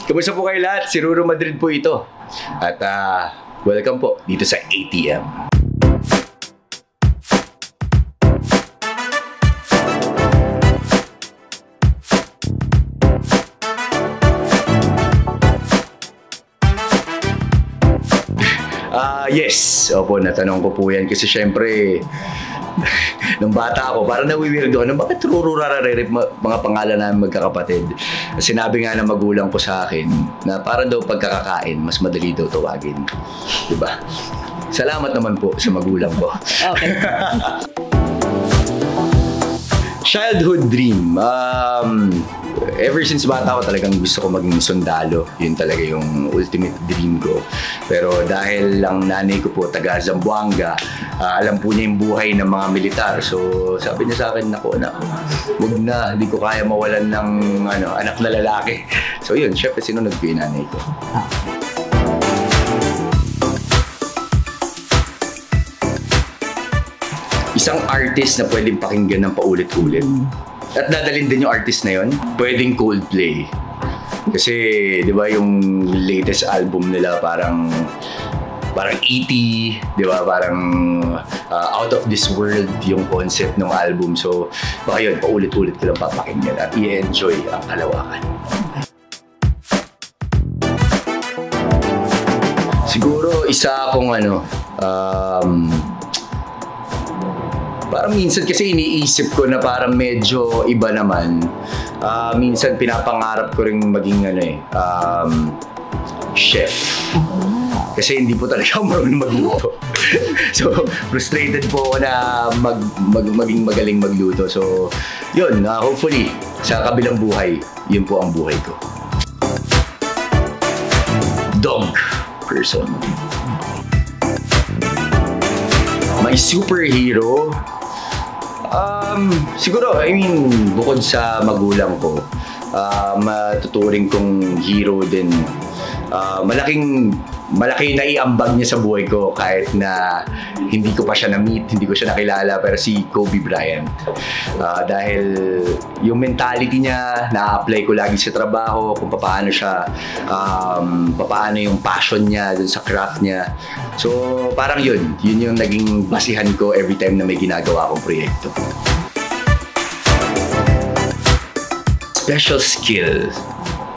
Kamusta po kayo lahat? Si Ruro Madrid po ito. At welcome po dito sa ATM. Yes. Opo, natanong ko po yan kasi syempre nung bata ako, parang nawiwirdo ako, bakit Ruro Rararerip mga pangalan namin magkakapatid? Sinabi nga ng magulang ko sa akin na parang daw pagkakakain, mas madali daw tawagin. Diba? Salamat naman po sa magulang ko. Okay. Childhood dream. Ever since bata ako talagang gusto ko maging sundalo. Yun talaga yung ultimate dream ko. Pero dahil lang nanay ko po taga Zamboanga, alam po niya yung buhay ng mga militar. So sabi niya sa akin, naku, wag na, hindi ko kaya mawalan ng anak na lalaki. So yun, syempre sinunod ko yung nanay ko. Isang artist na pwedeng pakinggan ng paulit-ulit. At dadalhin din yung artist na yun, pwedeng Coldplay. Kasi, di ba, yung latest album nila parang E.T., di ba, parang out of this world yung concept ng album. So, baka yun, paulit-ulit ko lang papakinggan at i-enjoy ang kalawakan. Siguro, isa akong parang minsan kasi iniisip ko na parang medyo iba naman. Minsan pinapangarap ko rin maging chef. Kasi hindi po talaga ako marunong magluto. So, frustrated po ako na maging magaling magluto. So, yun, hopefully, sa kabilang buhay, yun po ang buhay ko. Dog person. My superhero? Siguro, bukod sa magulang ko, matuturing kong hero din. Malaki na iambag niya sa buhay ko kahit na hindi ko pa siya na-meet, hindi ko siya nakilala, pero si Kobe Bryant. Dahil yung mentality niya, na-apply ko lagi sa trabaho, kung paano siya, paano yung passion niya dun sa craft niya. So parang yun yung naging basihan ko every time na may ginagawa akong proyekto. Special skill.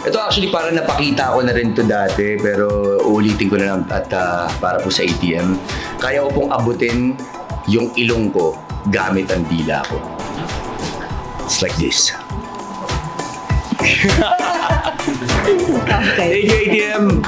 Ito actually parang napakita ko na rin to dati, pero ulitin ko na lang at para po sa ATM. Kaya ko pong abutin yung ilong ko gamit ang dila ko. It's like this. Okay. Thank you, ATM!